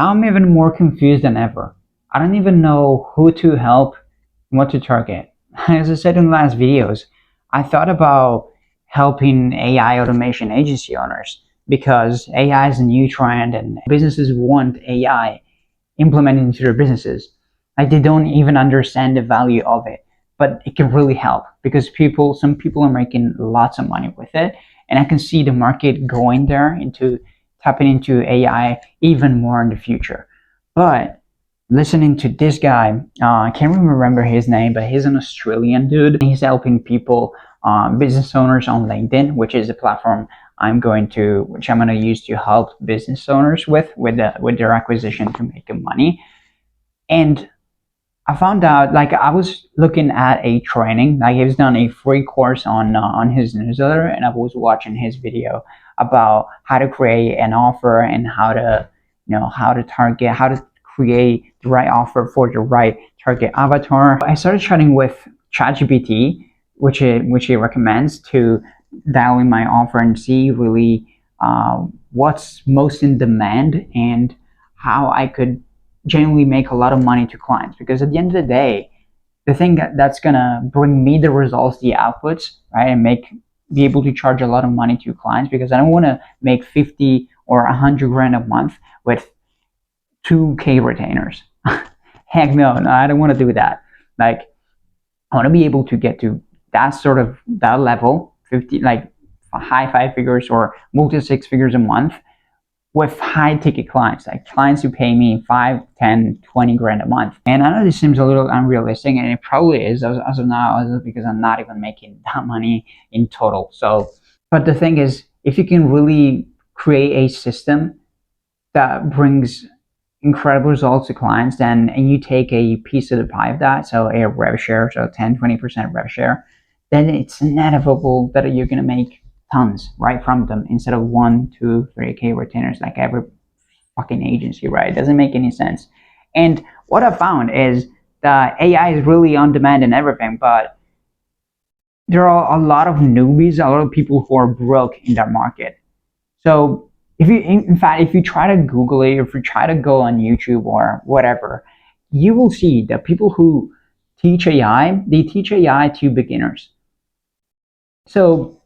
I'm even more confused than ever. I don't even know who to help and what to target. As I said in the last videos, I thought about helping AI automation agency owners because AI is a new trend and businesses want AI implemented into their businesses. Like they don't even understand the value of it, but it can really help because some people are making lots of money with it, and I can see the market going there into tapping into AI even more in the future. But listening to this guy, I can't remember his name, but he's an Australian dude. He's helping people, business owners on LinkedIn, which is a platform which I'm going to use to help business owners with their acquisition to make money. And I found out, like, I was looking at a training, like he's done a free course on his newsletter, and I was watching his video about how to create an offer and how to target, how to create the right offer for the right target avatar. I started chatting with ChatGPT, which he recommends to dial in my offer and see really what's most in demand and how I could genuinely make a lot of money to clients. Because at the end of the day, the thing that's gonna bring me the results, the outputs, right, and be able to charge a lot of money to clients, because I don't want to make 50 or 100 grand a month with 2K retainers. Heck no, I don't want to do that. Like, I want to be able to get to that level, 50, like high five figures or multi six figures a month with high ticket clients, like clients who pay me 5, 10, 20 grand a month. And I know this seems a little unrealistic, and it probably is as of now, because I'm not even making that money in total. So, but the thing is, if you can really create a system that brings incredible results to clients, then and you take a piece of the pie of that, so a rev share, so 10-20% rev share, then it's inevitable that you're going to make tons right from them instead of 1, 2, 3K retainers like every fucking agency, right? It doesn't make any sense. And what I found is that AI is really on demand and everything, but there are a lot of newbies, a lot of people who are broke in that market. So in fact, if you try to Google it, if you try to go on YouTube or whatever, you will see that people who teach AI, they teach AI to beginners. So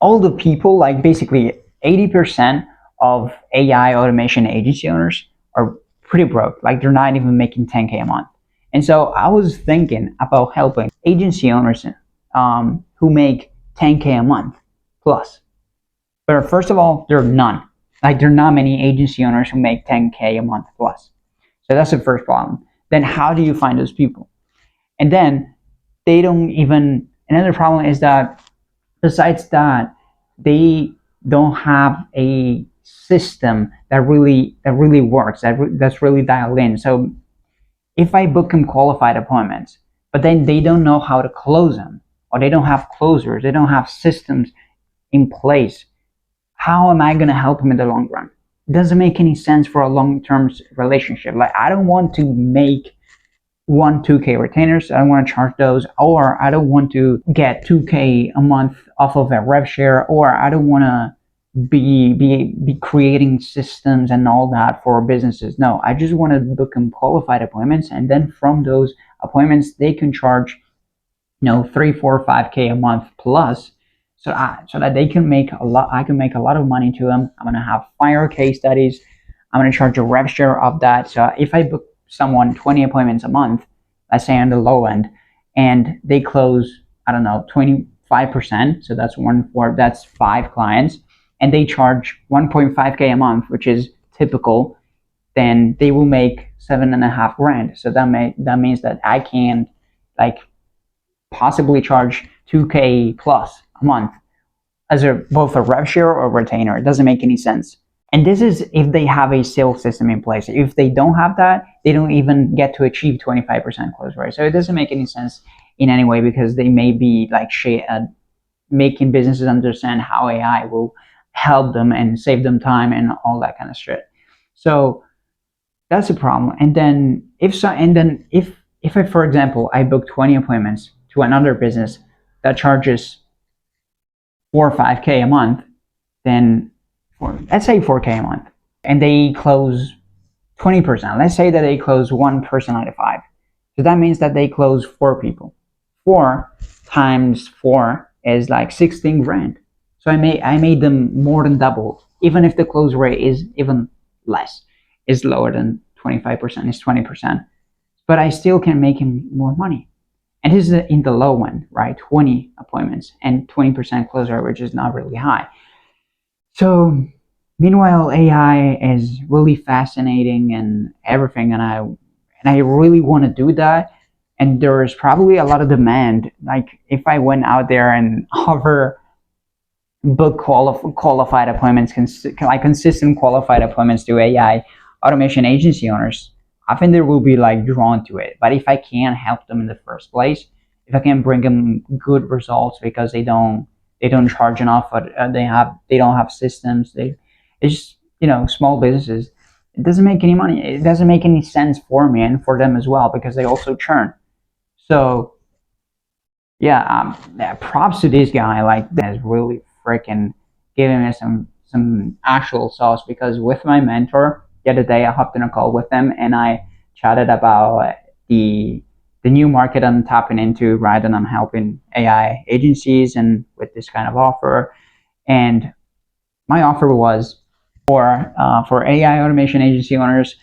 all the people, like basically 80% of AI automation agency owners are pretty broke. Like they're not even making 10K a month. And so I was thinking about helping agency owners who make 10K a month plus. But first of all, there are none. Like there are not many agency owners who make 10K a month plus. So that's the first problem. Then how do you find those people? And then another problem is that besides that, they don't have a system that really works, that's really dialed in. So if I book them qualified appointments, but then they don't know how to close them, or they don't have closers, they don't have systems in place, how am I going to help them in the long run? It doesn't make any sense for a long-term relationship. Like, I don't want to make 2K retainers. I don't want to charge those, or I don't want to get 2K a month off of a rev share, or I don't want to be creating systems and all that for businesses. No, I just want to book them qualified appointments, and then from those appointments they can charge 3, 4, 5K a month plus, so that they can make a lot. I can make a lot of money to them. I'm gonna have fire case studies. I'm gonna charge a rev share of that. So if I book someone 20 appointments a month, let's say on the low end, and they close, I don't know, 25%, so that's 5 clients, and they charge 1.5K a month, which is typical, then they will make 7.5 grand. So that means that I can possibly charge 2K plus a month as both a rev share or retainer. It doesn't make any sense. And this is if they have a sales system in place. If they don't have that, they don't even get to achieve 25% close rate. So it doesn't make any sense in any way, because they may be making businesses understand how AI will help them and save them time and all that kind of shit. So that's a problem. And then if I, for example, I book 20 appointments to another business that charges 4 or 5K a month, then let's say 4K a month, and they close 20%. Let's say that they close one person out of five. So that means that they close four people. 4 times 4 is like 16 grand. So I made them more than double, even if the close rate is even less, is lower than 25%, is 20%. But I still can make him more money. And this is in the low end, right? 20 appointments and 20% close rate, which is not really high. So meanwhile, AI is really fascinating and everything, and I really want to do that. And there is probably a lot of demand. Like if I went out there and offer book qualified appointments, like consistent qualified appointments to AI automation agency owners, I think they will be like drawn to it. But if I can't help them in the first place, if I can bring them good results because they don't charge enough, but they don't have systems. It's just, small businesses. It doesn't make any money. It doesn't make any sense for me and for them as well because they also churn. So yeah, props to this guy. Like that's really freaking giving me some actual sauce because with my mentor the other day I hopped in a call with them and I chatted about the new market I'm tapping into, right? And I'm helping AI agencies and with this kind of offer. And my offer was for AI automation agency owners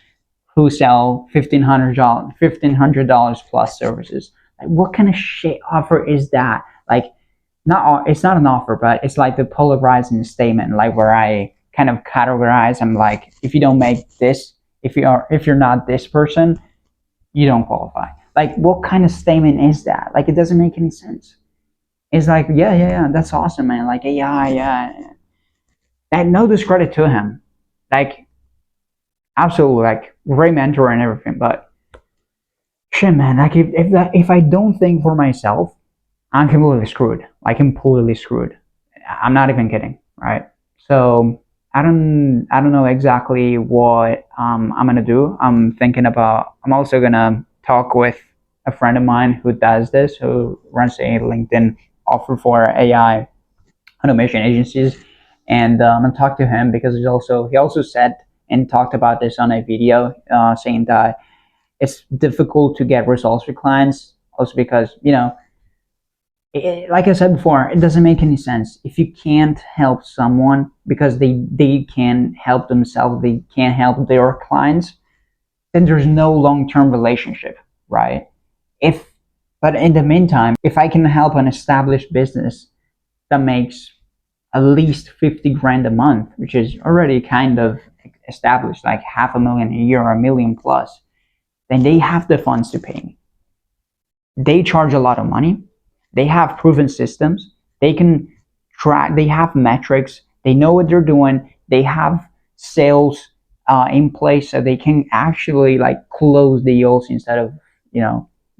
who sell $1,500 plus services. Like, what kind of shit offer is that? Like, it's not an offer, but it's like the polarizing statement, like where I kind of categorize. I'm like, if you don't make this, if you're not this person, you don't qualify. Like, what kind of statement is that? Like, it doesn't make any sense. It's like, yeah, that's awesome, man. Like, yeah. And no discredit to him. Like, absolutely, like, great mentor and everything. But shit, man, like, if I don't think for myself, I'm completely screwed. Like, completely screwed. I'm not even kidding, right? So I don't know exactly what I'm gonna do. I'm also gonna talk with a friend of mine who does this, who runs a LinkedIn offer for AI automation agencies, and I'm gonna talk to him because he also said and talked about this on a video, saying that it's difficult to get results with clients, also because like I said before, it doesn't make any sense if you can't help someone because they can help themselves, they can't help their clients, then there's no long-term relationship, right? But in the meantime, if I can help an established business that makes at least 50 grand a month, which is already kind of established, like $500,000 a year or $1 million plus, then they have the funds to pay me. They charge a lot of money. They have proven systems. They can track. They have metrics. They know what they're doing. They have sales in place, so they can actually like close deals instead of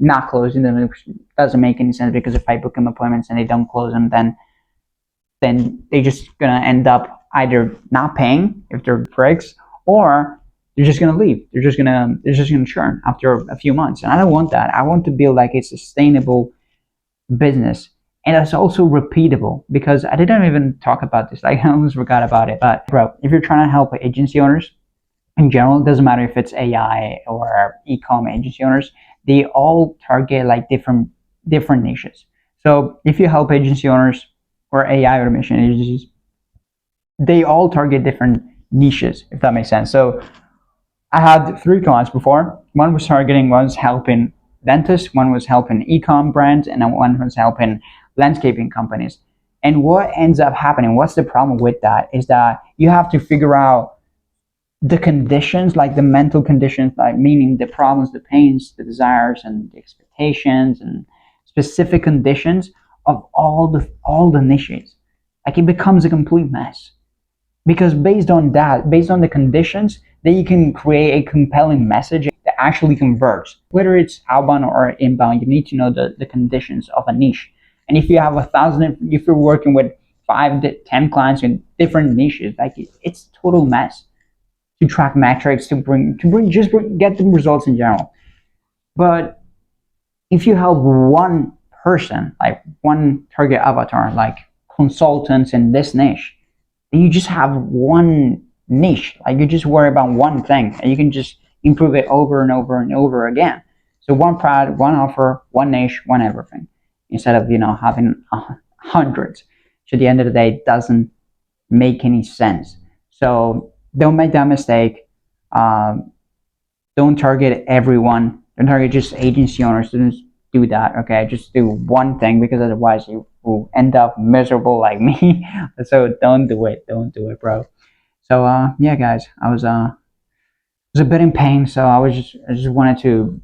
not closing them. It doesn't make any sense because if I book them appointments and they don't close them, then they're just gonna end up either not paying if they're pricks, or they're just gonna leave. They're just gonna churn after a few months. And I don't want that. I want to build like a sustainable business, and it's also repeatable, because I didn't even talk about this. Like, I almost forgot about it. But bro, if you're trying to help agency owners in general, it doesn't matter if it's AI or e-com agency owners, they all target like different niches. So if you help agency owners or AI automation agencies, they all target different niches, if that makes sense. So I had 3 clients before. One was helping dentists, one was helping e-com brands, and one was helping landscaping companies. And what ends up happening, what's the problem with that, is that you have to figure out the conditions, like the mental conditions, like meaning the problems, the pains, the desires, and the expectations, and specific conditions of all the niches. Like, it becomes a complete mess. Because based on the conditions, then you can create a compelling message that actually converts. Whether it's outbound or inbound, you need to know the conditions of a niche. And if you have if you're working with 5 to 10 clients in different niches, like it's a total mess to track metrics, to get the results in general. But if you help one person, like one target avatar, like consultants in this niche, then you just have one niche. Like, you just worry about one thing, and you can just improve it over and over and over again. So one product, one offer, one niche, one everything, instead of having hundreds. So at the end of the day, it doesn't make any sense. So don't make that mistake. Um, don't target everyone. Don't target just agency owners. Don't do that. Okay, just do one thing, because otherwise you will end up miserable like me. So don't do it. Don't do it, bro. So yeah, guys, I was a bit in pain, so I just wanted to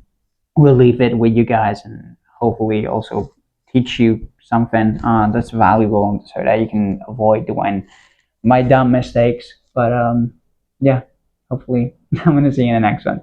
relieve it with you guys, and hopefully also teach you something that's valuable, so that you can avoid doing my dumb mistakes. But yeah, hopefully I'm gonna see you in the next one.